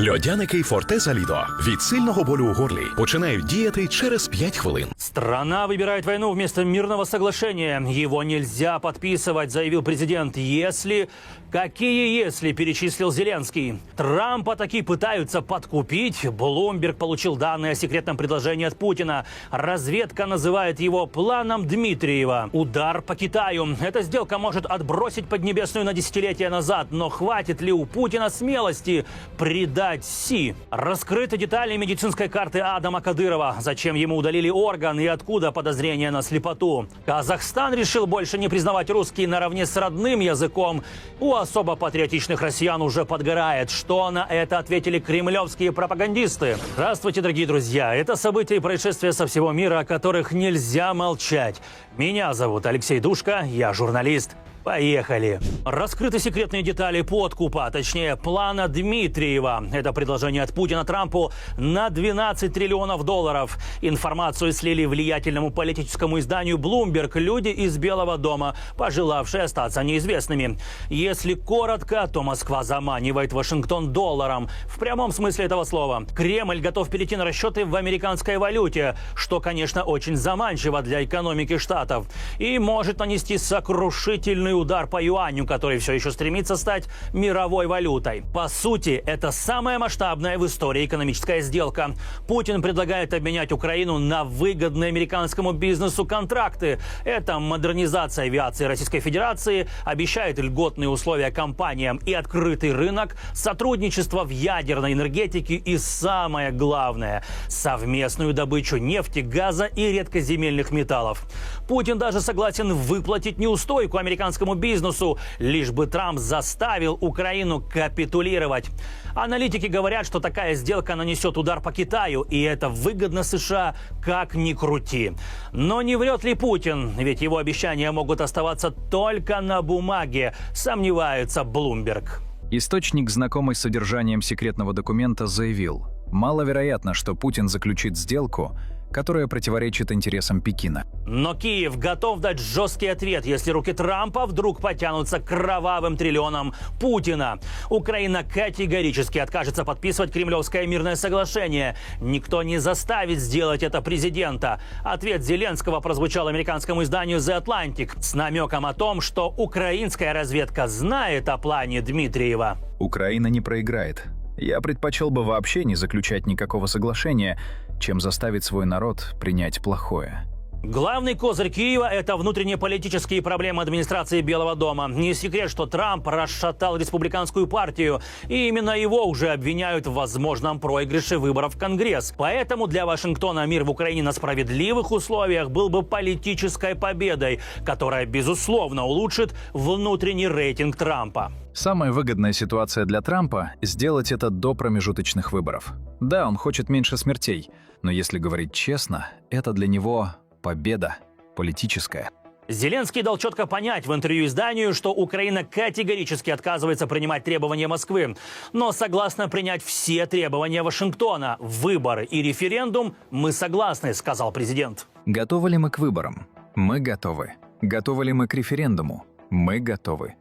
Льодяники Фортеза Лідо від сильного болю у горлі починають діяти через 5 хвилин. Страна выбирает войну вместо мирного соглашения. Его нельзя подписывать, заявил президент. Какие перечислил Зеленский. Трампа таки пытаются подкупить. Блумберг получил данные о секретном предложении от Путина. Разведка называет его планом Дмитриева. Удар по Китаю. Эта сделка может отбросить Поднебесную на десятилетия назад. Но хватит ли у Путина смелости предать Си? Раскрыты детали медицинской карты Адама Кадырова. Зачем ему удалили орган и откуда подозрения на слепоту? Казахстан решил больше не признавать русский наравне с родным языком. У особо патриотичных россиян уже подгорает. Что на это ответили кремлевские пропагандисты? Здравствуйте, дорогие друзья. Это события и происшествия со всего мира, о которых нельзя молчать. Меня зовут Алексей Душко, я журналист. Поехали. Раскрыты секретные детали подкупа, точнее плана Дмитриева. Это предложение от Путина Трампу на 12 триллионов долларов. Информацию слили влиятельному политическому изданию Bloomberg люди из Белого дома, пожелавшие остаться неизвестными. Если коротко, то Москва заманивает Вашингтон долларом. В прямом смысле этого слова. Кремль готов перейти на расчеты в американской валюте, что, конечно, очень заманчиво для экономики Штатов. И может нанести сокрушительный удар по юаню, который все еще стремится стать мировой валютой. По сути, это самая масштабная в истории экономическая сделка. Путин предлагает обменять Украину на выгодные американскому бизнесу контракты. Это модернизация авиации Российской Федерации, обещает льготные условия компаниям и открытый рынок, сотрудничество в ядерной энергетике и, самое главное, совместную добычу нефти, газа и редкоземельных металлов. Путин даже согласен выплатить неустойку американскому бизнесу, лишь бы Трамп заставил Украину капитулировать. Аналитики говорят, что такая сделка нанесет удар по Китаю, и это выгодно США как ни крути. Но не врет ли Путин? Ведь его обещания могут оставаться только на бумаге, сомневается Bloomberg. Источник, знакомый с содержанием секретного документа, заявил: маловероятно, что Путин заключит сделку, которая противоречит интересам Пекина. Но Киев готов дать жесткий ответ, если руки Трампа вдруг потянутся к кровавым триллионам Путина. Украина категорически откажется подписывать кремлевское мирное соглашение. Никто не заставит сделать это президента. Ответ Зеленского прозвучал американскому изданию The Atlantic с намеком о том, что украинская разведка знает о плане Дмитриева. Украина не проиграет. Я предпочел бы вообще не заключать никакого соглашения, чем заставить свой народ принять плохое. Главный козырь Киева – это внутренние политические проблемы администрации Белого дома. Не секрет, что Трамп расшатал республиканскую партию, и именно его уже обвиняют в возможном проигрыше выборов в Конгресс. Поэтому для Вашингтона мир в Украине на справедливых условиях был бы политической победой, которая, безусловно, улучшит внутренний рейтинг Трампа. Самая выгодная ситуация для Трампа – сделать это до промежуточных выборов. Да, он хочет меньше смертей, но если говорить честно, это для него победа политическая. Зеленский дал четко понять в интервью изданию, что Украина категорически отказывается принимать требования Москвы, но согласна принять все требования Вашингтона. Выборы и референдум мы согласны, сказал президент. Готовы ли мы к выборам? Мы готовы. Готовы ли мы к референдуму? Мы готовы.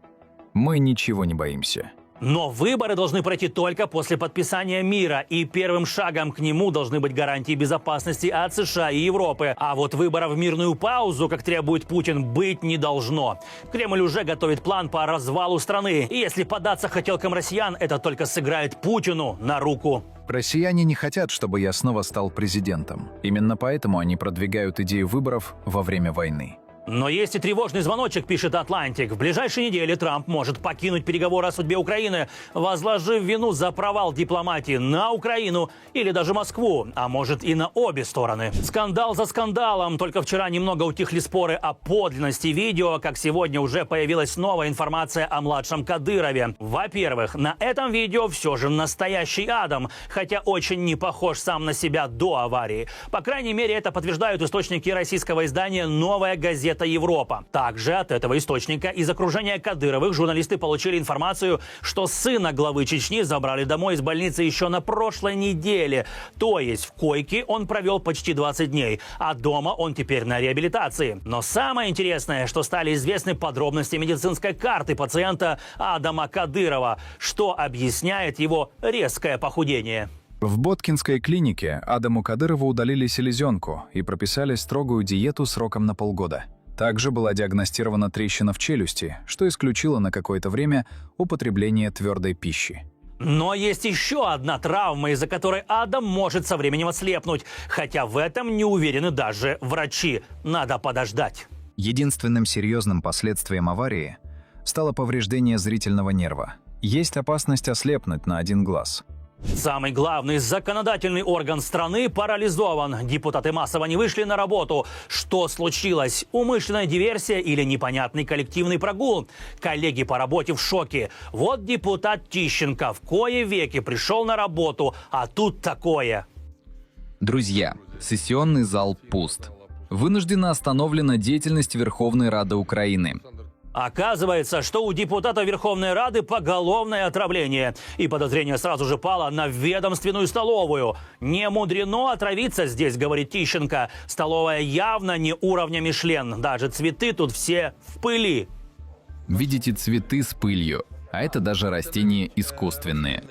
Мы ничего не боимся. Но выборы должны пройти только после подписания мира, и первым шагом к нему должны быть гарантии безопасности от США и Европы. А вот выборов в мирную паузу, как требует Путин, быть не должно. Кремль уже готовит план по развалу страны. И если поддаться хотелкам россиян, это только сыграет Путину на руку. Россияне не хотят, чтобы я снова стал президентом. Именно поэтому они продвигают идею выборов во время войны. Но есть и тревожный звоночек, пишет Атлантик. В ближайшие недели Трамп может покинуть переговоры о судьбе Украины, возложив вину за провал дипломатии на Украину или даже Москву, а может и на обе стороны. Скандал за скандалом. Только вчера немного утихли споры о подлинности видео, как сегодня уже появилась новая информация о младшем Кадырове. Во-первых, на этом видео все же настоящий Адам, хотя очень не похож сам на себя до аварии. По крайней мере, это подтверждают источники российского издания «Новая газета это Европа. Также от этого источника из окружения Кадыровых журналисты получили информацию, что сына главы Чечни забрали домой из больницы еще на прошлой неделе. То есть в койке он провел почти 20 дней, а дома он теперь на реабилитации. Но самое интересное, что стали известны подробности медицинской карты пациента Адама Кадырова, что объясняет его резкое похудение. В Боткинской клинике Адаму Кадырову удалили селезенку и прописали строгую диету сроком на полгода. Также была диагностирована трещина в челюсти, что исключило на какое-то время употребление твердой пищи. Но есть еще одна травма, из-за которой Адам может со временем ослепнуть. Хотя в этом не уверены даже врачи. Надо подождать. Единственным серьезным последствием аварии стало повреждение зрительного нерва. Есть опасность ослепнуть на один глаз. Самый главный законодательный орган страны парализован. Депутаты массово не вышли на работу. Что случилось? Умышленная диверсия или непонятный коллективный прогул? Коллеги по работе в шоке. Вот депутат Тищенко в кое веки пришел на работу, а тут такое. Друзья, сессионный зал пуст. Вынуждена остановлена деятельность Верховной Рады Украины. Оказывается, что у депутата Верховной Рады поголовное отравление. И подозрение сразу же пало на ведомственную столовую. Не мудрено отравиться здесь, говорит Тищенко. Столовая явно не уровня Мишлен. Даже цветы тут все в пыли. Видите цветы с пылью, а это даже растения искусственные.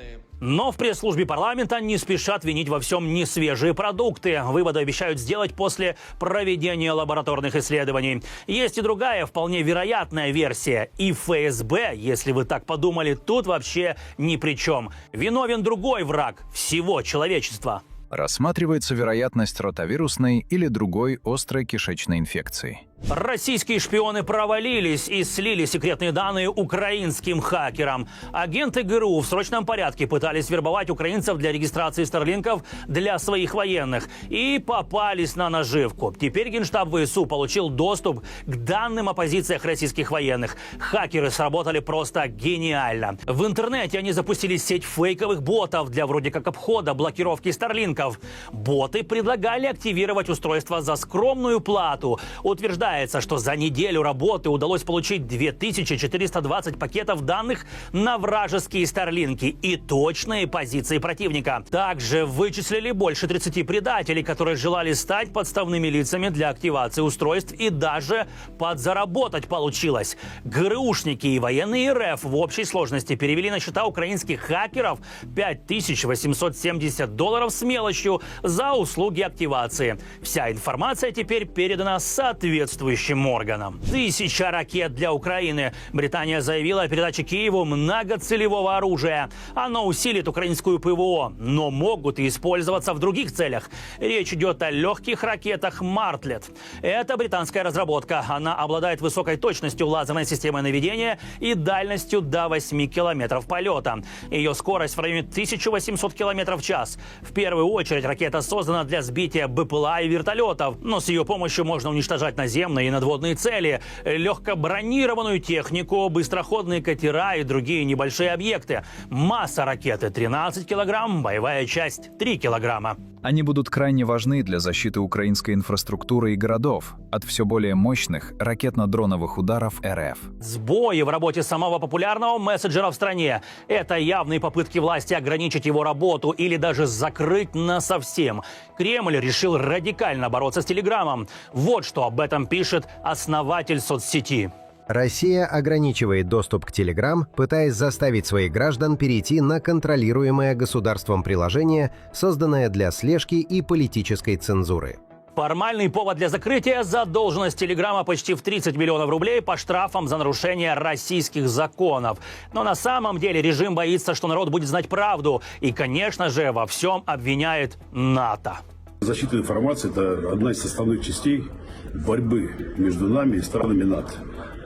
Но в пресс-службе парламента не спешат винить во всем несвежие продукты. Выводы обещают сделать после проведения лабораторных исследований. Есть и другая, вполне вероятная версия. И ФСБ, если вы так подумали, тут вообще ни при чем. Виновен другой враг всего человечества. Рассматривается вероятность ротавирусной или другой острой кишечной инфекции. Российские шпионы провалились и слили секретные данные украинским хакерам. Агенты ГРУ в срочном порядке пытались вербовать украинцев для регистрации старлинков для своих военных и попались на наживку. Теперь Генштаб ВСУ получил доступ к данным о позициях российских военных. Хакеры сработали просто гениально. В интернете они запустили сеть фейковых ботов для вроде как обхода блокировки старлинков. Боты предлагали активировать устройство за скромную плату. Утверждается, что за неделю работы удалось получить 2420 пакетов данных на вражеские старлинки и точные позиции противника. Также вычислили больше 30 предателей, которые желали стать подставными лицами для активации устройств, и даже подзаработать получилось. ГРУшники и военные РФ в общей сложности перевели на счета украинских хакеров $5870 с мелочью за услуги активации. Вся информация теперь передана соответствующим органам. 1000 ракет для Украины. Британия заявила о передаче Киеву многоцелевого оружия. Оно усилит украинскую ПВО, но могут и использоваться в других целях. Речь идет о легких ракетах «Мартлет». Это британская разработка. Она обладает высокой точностью лазерной системы наведения и дальностью до 8 километров полета. Ее скорость в районе 1800 километров в час. В первую очередь ракета создана для сбития БПЛА и вертолетов, но с ее помощью можно уничтожать наземные и надводные цели, легкобронированную технику, быстроходные катера и другие небольшие объекты. Масса ракеты 13 килограмм, боевая часть 3 килограмма. Они будут крайне важны для защиты украинской инфраструктуры и городов от все более мощных ракетно-дроновых ударов РФ. Сбои в работе самого популярного мессенджера в стране – это явные попытки власти ограничить его работу или даже закрыть насовсем. Кремль решил радикально бороться с Телеграмом. Вот что об этом пишет основатель соцсети. Россия ограничивает доступ к Telegram, пытаясь заставить своих граждан перейти на контролируемое государством приложение, созданное для слежки и политической цензуры. Формальный повод для закрытия – задолженность Телеграма почти в 30 миллионов рублей по штрафам за нарушение российских законов. Но на самом деле режим боится, что народ будет знать правду. И, конечно же, во всем обвиняет НАТО. Защита информации – это одна из составных частей борьбы между нами и странами НАТО.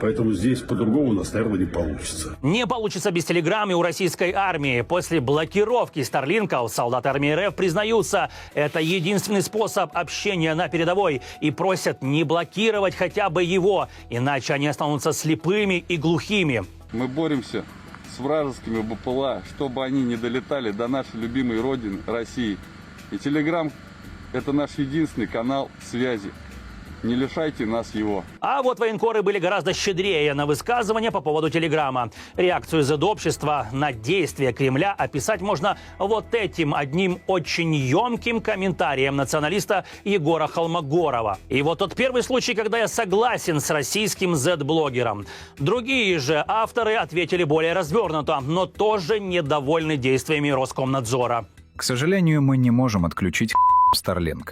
Поэтому здесь по-другому у нас, наверное, не получится. Не получится без Телеграм и у российской армии. После блокировки старлинков солдаты армии РФ признаются, это единственный способ общения на передовой, и просят не блокировать хотя бы его, иначе они останутся слепыми и глухими. Мы боремся с вражескими БПЛА, чтобы они не долетали до нашей любимой родины России. И Телеграм – это наш единственный канал связи. Не лишайте нас его. А вот военкоры были гораздо щедрее на высказывания по поводу телеграмма. Реакцию Z-общества на действия Кремля описать можно вот этим одним очень емким комментарием националиста Егора Холмогорова. И вот тот первый случай, когда я согласен с российским Z-блогером. Другие же авторы ответили более развернуто, но тоже недовольны действиями Роскомнадзора. К сожалению, мы не можем отключить Starlink.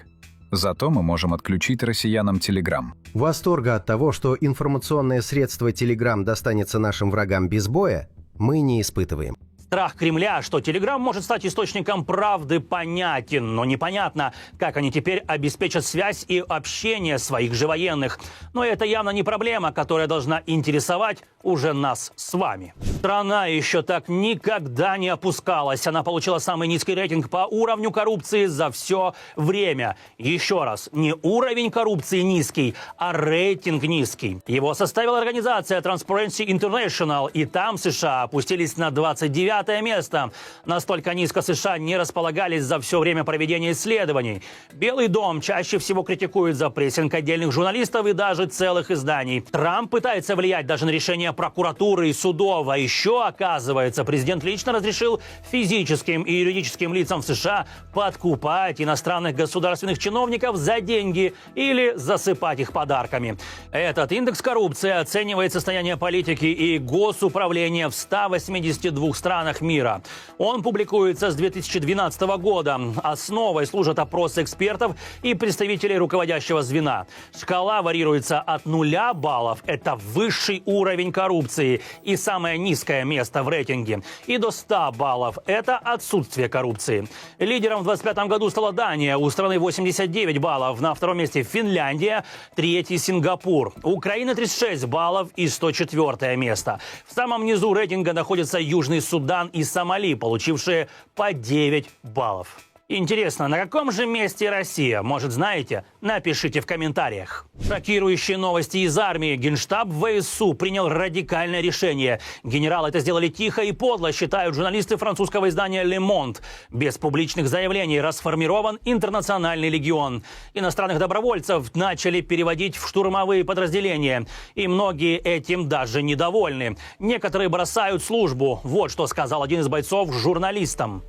Зато мы можем отключить россиянам Telegram. Восторга от того, что информационное средство Telegram достанется нашим врагам без боя, мы не испытываем. Страх Кремля, что Telegram может стать источником правды, понятен, но непонятно, как они теперь обеспечат связь и общение своих же военных. Но это явно не проблема, которая должна интересовать уже нас с вами. Страна еще так никогда не опускалась. Она получила самый низкий рейтинг по уровню коррупции за все время. Еще раз, не уровень коррупции низкий, а рейтинг низкий. Его составила организация Transparency International, и там США опустились на 29 место. Настолько низко США не располагались за все время проведения исследований. Белый дом чаще всего критикует за прессинг отдельных журналистов и даже целых изданий. Трамп пытается влиять даже на решения прокуратуры и судов. А еще, оказывается, президент лично разрешил физическим и юридическим лицам в США подкупать иностранных государственных чиновников за деньги или засыпать их подарками. Этот индекс коррупции оценивает состояние политики и госуправления в 182 странах мира. Он публикуется с 2012 года. Основой служат опросы экспертов и представителей руководящего звена. Шкала варьируется от 0 баллов, это высший уровень коррупции и самое низкое место в рейтинге, и до 100 баллов, это отсутствие коррупции. Лидером в 2025 году стала Дания, у страны 89 баллов, на втором месте Финляндия, третий Сингапур. У Украины 36 баллов и 104 место. В самом низу рейтинга находятся Южный Судан и Сомали, получившие по 9 баллов. Интересно, на каком же месте Россия? Может, знаете? Напишите в комментариях. Шокирующие новости из армии. Генштаб ВСУ принял радикальное решение. Генералы это сделали тихо и подло, считают журналисты французского издания «Le Monde». Без публичных заявлений расформирован интернациональный легион. Иностранных добровольцев начали переводить в штурмовые подразделения. И многие этим даже недовольны. Некоторые бросают службу. Вот что сказал один из бойцов журналистам.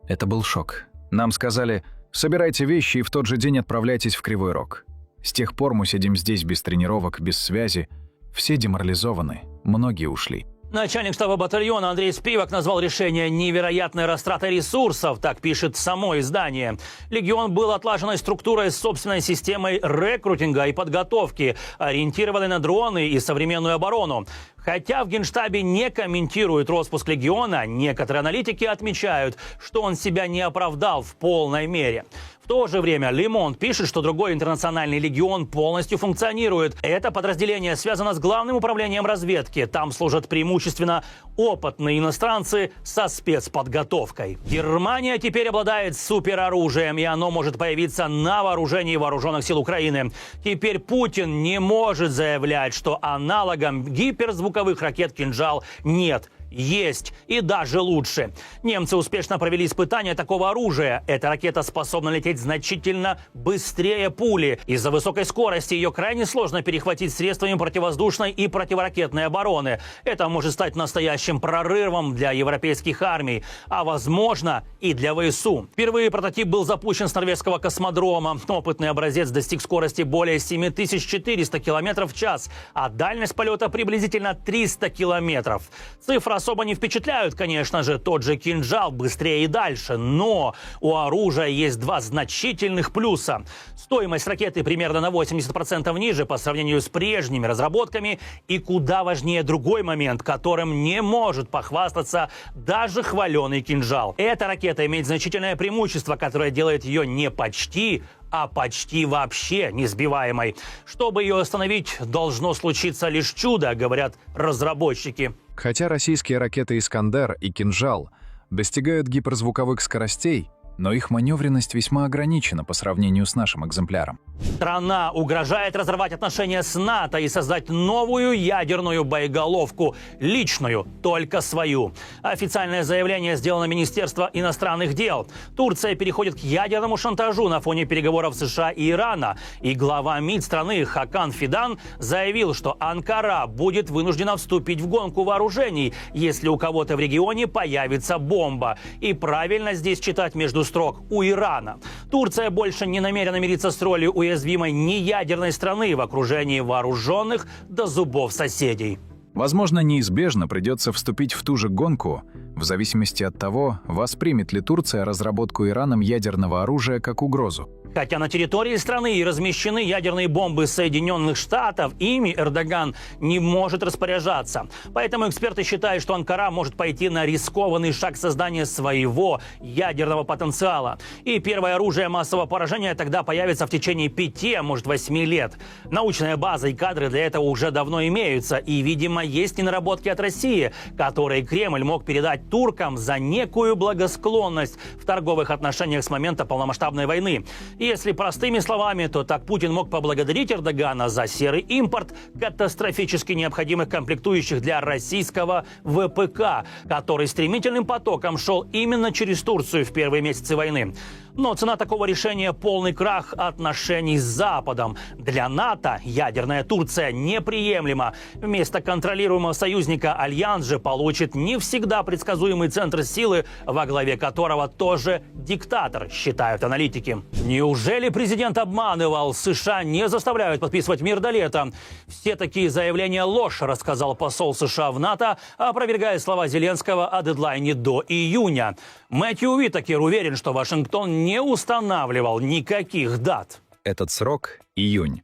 Это был шок. Нам сказали: собирайте вещи и в тот же день отправляйтесь в Кривой Рог. С тех пор мы сидим здесь без тренировок, без связи. Все деморализованы, многие ушли. Начальник штаба батальона Андрей Спивак назвал решение невероятной растратой ресурсов, так пишет само издание. Легион был отлаженной структурой с собственной системой рекрутинга и подготовки, ориентированной на дроны и современную оборону. Хотя в Генштабе не комментируют распуск легиона, некоторые аналитики отмечают, что он себя не оправдал в полной мере. В то же время Le Monde пишет, что другой интернациональный легион полностью функционирует. Это подразделение связано с главным управлением разведки. Там служат преимущественно опытные иностранцы со спецподготовкой. Германия теперь обладает супероружием, и оно может появиться на вооружении вооруженных сил Украины. Теперь Путин не может заявлять, что аналогом гиперзвуковых ракет «Кинжал» нет. Есть, и даже лучше. Немцы успешно провели испытания такого оружия. Эта ракета способна лететь значительно быстрее пули. Из-за высокой скорости ее крайне сложно перехватить средствами противовоздушной и противоракетной обороны. Это может стать настоящим прорывом для европейских армий, а возможно и для ВСУ. Впервые прототип был запущен с норвежского космодрома. Опытный образец достиг скорости более 7400 км в час, а дальность полета приблизительно 300 км. Цифра особо не впечатляют, конечно же, тот же «Кинжал» быстрее и дальше, но у оружия есть два значительных плюса. Стоимость ракеты примерно на 80% ниже по сравнению с прежними разработками, и куда важнее другой момент, которым не может похвастаться даже хваленый «Кинжал». Эта ракета имеет значительное преимущество, которое делает ее не почти, а почти вообще несбиваемой. Чтобы ее остановить, должно случиться лишь чудо, говорят разработчики. Хотя российские ракеты «Искандер» и «Кинжал» достигают гиперзвуковых скоростей, но их маневренность весьма ограничена по сравнению с нашим экземпляром. Страна угрожает разорвать отношения с НАТО и создать новую ядерную боеголовку, личную, только свою. Официальное заявление сделано Министерством иностранных дел. Турция переходит к ядерному шантажу на фоне переговоров США и Ирана. И глава МИД страны Хакан Фидан заявил, что Анкара будет вынуждена вступить в гонку вооружений, если у кого-то в регионе появится бомба. И правильно здесь читать между строк у Ирана. Турция больше не намерена мириться с ролью уязвимой неядерной страны в окружении вооруженных до зубов соседей. Возможно, неизбежно придется вступить в ту же гонку, в зависимости от того, воспримет ли Турция разработку Ираном ядерного оружия как угрозу. Хотя на территории страны и размещены ядерные бомбы Соединенных Штатов, ими Эрдоган не может распоряжаться. Поэтому эксперты считают, что Анкара может пойти на рискованный шаг создания своего ядерного потенциала. И первое оружие массового поражения тогда появится в течение 5, а может 8 лет. Научная база и кадры для этого уже давно имеются. И, видимо, есть и наработки от России, которые Кремль мог передать туркам за некую благосклонность в торговых отношениях с момента полномасштабной войны. Если простыми словами, то так Путин мог поблагодарить Эрдогана за серый импорт катастрофически необходимых комплектующих для российского ВПК, который стремительным потоком шел именно через Турцию в первые месяцы войны. Но цена такого решения – полный крах отношений с Западом. Для НАТО ядерная Турция неприемлема. Вместо контролируемого союзника Альянс же получит не всегда предсказуемый центр силы, во главе которого тоже диктатор, считают аналитики. Неужели президент обманывал? США не заставляют подписывать мир до лета. Все такие заявления – ложь, рассказал посол США в НАТО, опровергая слова Зеленского о дедлайне до июня. Мэтью Уитакер уверен, что Вашингтон не устанавливал никаких дат. Этот срок, июнь,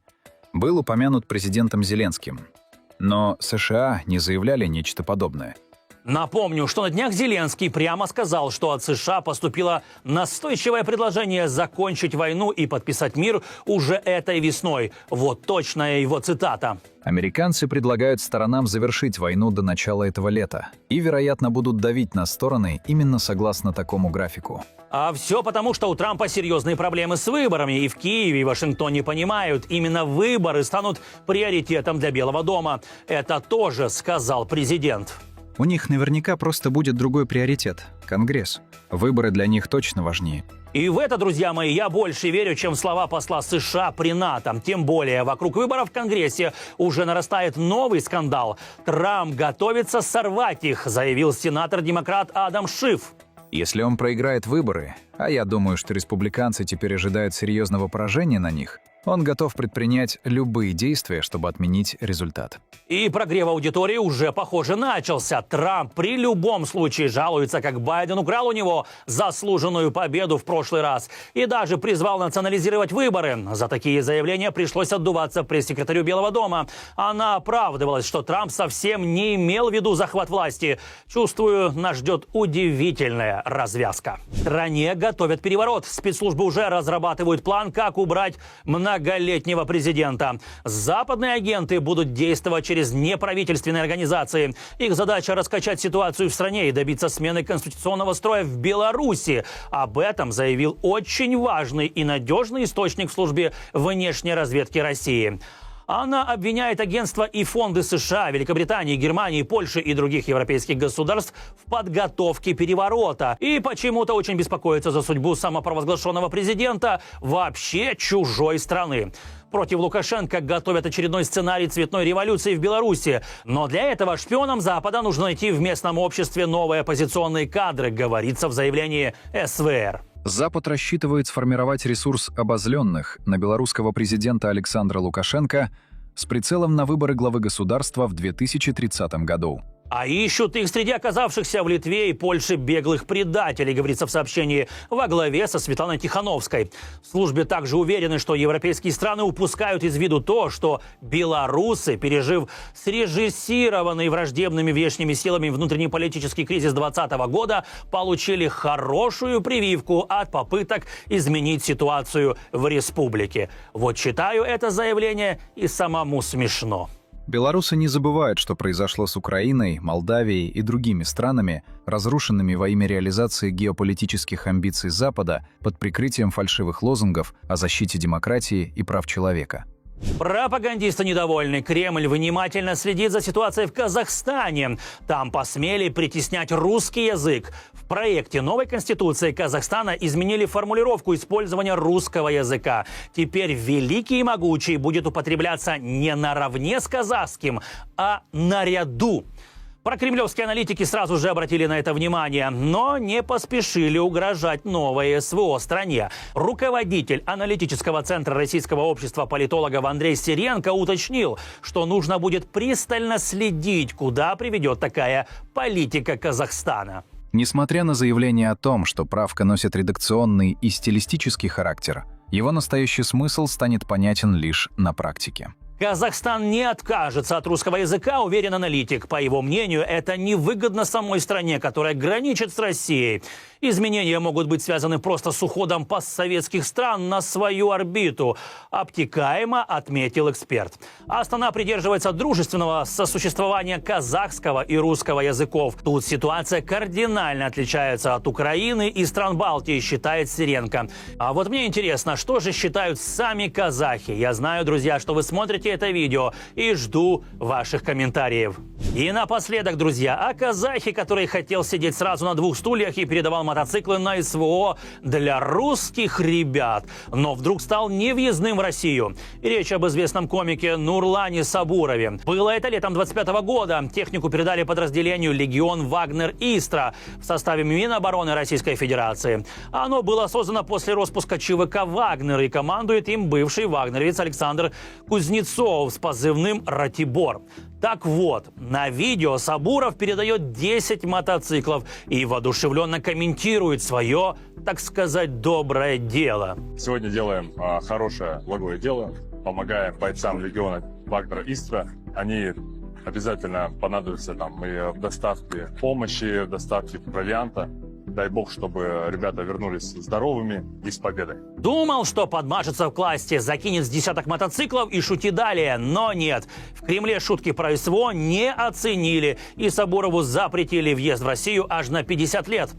был упомянут президентом Зеленским. Но США не заявляли нечто подобное. Напомню, что на днях Зеленский прямо сказал, что от США поступило настойчивое предложение закончить войну и подписать мир уже этой весной. Вот точная его цитата. Американцы предлагают сторонам завершить войну до начала этого лета и, вероятно, будут давить на стороны именно согласно такому графику. А все потому, что у Трампа серьезные проблемы с выборами. И в Киеве, и в Вашингтоне понимают, именно выборы станут приоритетом для Белого дома. Это тоже сказал президент. У них наверняка просто будет другой приоритет – Конгресс. Выборы для них точно важнее. И в это, друзья мои, я больше верю, чем в слова посла США при НАТО. Тем более, вокруг выборов в Конгрессе уже нарастает новый скандал. Трамп готовится сорвать их, заявил сенатор-демократ Адам Шиф. Если он проиграет выборы, а я думаю, что республиканцы теперь ожидают серьезного поражения на них, он готов предпринять любые действия, чтобы отменить результат. И прогрев аудитории уже, похоже, начался. Трамп при любом случае жалуется, как Байден украл у него заслуженную победу в прошлый раз. И даже призвал национализировать выборы. За такие заявления пришлось отдуваться пресс-секретарю Белого дома. Она оправдывалась, что Трамп совсем не имел в виду захват власти. Чувствую, нас ждет удивительная развязка. В стране готовят переворот. Спецслужбы уже разрабатывают план, как убрать многолетнего президента. Западные агенты будут действовать через неправительственные организации. Их задача – раскачать ситуацию в стране и добиться смены конституционного строя в Беларуси. Об этом заявил очень важный и надежный источник в службе внешней разведки России. Она обвиняет агентства и фонды США, Великобритании, Германии, Польши и других европейских государств в подготовке переворота. И почему-то очень беспокоится за судьбу самопровозглашенного президента вообще чужой страны. Против Лукашенко готовят очередной сценарий цветной революции в Беларуси. Но для этого шпионам Запада нужно найти в местном обществе новые оппозиционные кадры, говорится в заявлении СВР. Запад рассчитывает сформировать ресурс обозленных на белорусского президента Александра Лукашенко с прицелом на выборы главы государства в 2030 году. А ищут их среди оказавшихся в Литве и Польше беглых предателей, говорится в сообщении, во главе со Светланой Тихановской. В службе также уверены, что европейские страны упускают из виду то, что белорусы, пережив срежиссированный враждебными внешними силами внутреннеполитический кризис 2020 года, получили хорошую прививку от попыток изменить ситуацию в республике. Вот читаю это заявление и самому смешно. Белорусы не забывают, что произошло с Украиной, Молдавией и другими странами, разрушенными во имя реализации геополитических амбиций Запада под прикрытием фальшивых лозунгов о защите демократии и прав человека. Пропагандисты недовольны. Кремль внимательно следит за ситуацией в Казахстане. Там посмели притеснять русский язык. В проекте новой конституции Казахстана изменили формулировку использования русского языка. Теперь «великий и могучий» будет употребляться не наравне с казахским, а наряду. Прокремлевские аналитики сразу же обратили на это внимание, но не поспешили угрожать новой СВО стране. Руководитель аналитического центра Российского общества политологов Андрей Сиренко уточнил, что нужно будет пристально следить, куда приведет такая политика Казахстана. Несмотря на заявление о том, что правка носит редакционный и стилистический характер, его настоящий смысл станет понятен лишь на практике. Казахстан не откажется от русского языка, уверен аналитик. По его мнению, это невыгодно самой стране, которая граничит с Россией. Изменения могут быть связаны просто с уходом постсоветских стран на свою орбиту, обтекаемо отметил эксперт. Астана придерживается дружественного сосуществования казахского и русского языков. Тут ситуация кардинально отличается от Украины и стран Балтии, считает Сиренко. А вот мне интересно, что же считают сами казахи? Я знаю, друзья, что вы смотрите это видео и жду ваших комментариев. И напоследок, друзья, о казахе, который хотел сидеть сразу на двух стульях и передавал мотоциклы на СВО для русских ребят, но вдруг стал невъездным в Россию. Речь об известном комике Нурлане Сабурове. Было это летом 25 года. Технику передали подразделению «Легион Вагнер-Истра» в составе Минобороны Российской Федерации. Оно было создано после распуска ЧВК «Вагнер», и командует им бывший вагнеровец Александр Кузнецов с позывным «Ратибор». Так вот, на видео Сабуров передает 10 мотоциклов и воодушевленно комментирует свое, так сказать, доброе дело. Сегодня делаем хорошее благое дело, помогаем бойцам легиона Вагнер-Истра. Они обязательно понадобятся нам и в доставке помощи, в доставке провианта. Дай бог, чтобы ребята вернулись здоровыми и с победой. Думал, что подмажется в классе, закинет с десяток мотоциклов и шути далее, но нет. В Кремле шутки про СВО не оценили, и Сабурову запретили въезд в Россию аж на 50 лет.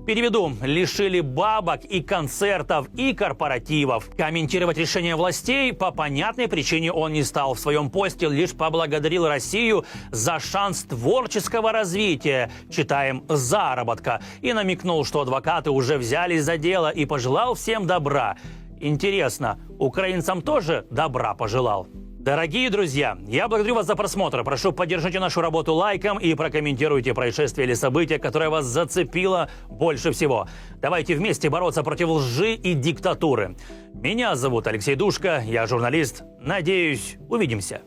Переведу: лишили бабок и концертов, и корпоративов. Комментировать решение властей по понятной причине он не стал. В своем посте лишь поблагодарил Россию за шанс творческого развития, читаем заработка, и намекнул, что адвокаты уже взялись за дело, и пожелал всем добра. Интересно, украинцам тоже добра пожелал? Дорогие друзья, я благодарю вас за просмотр. Прошу, поддержите нашу работу лайком и прокомментируйте происшествие или событие, которое вас зацепило больше всего. Давайте вместе бороться против лжи и диктатуры. Меня зовут Алексей Душка, я журналист. Надеюсь, увидимся.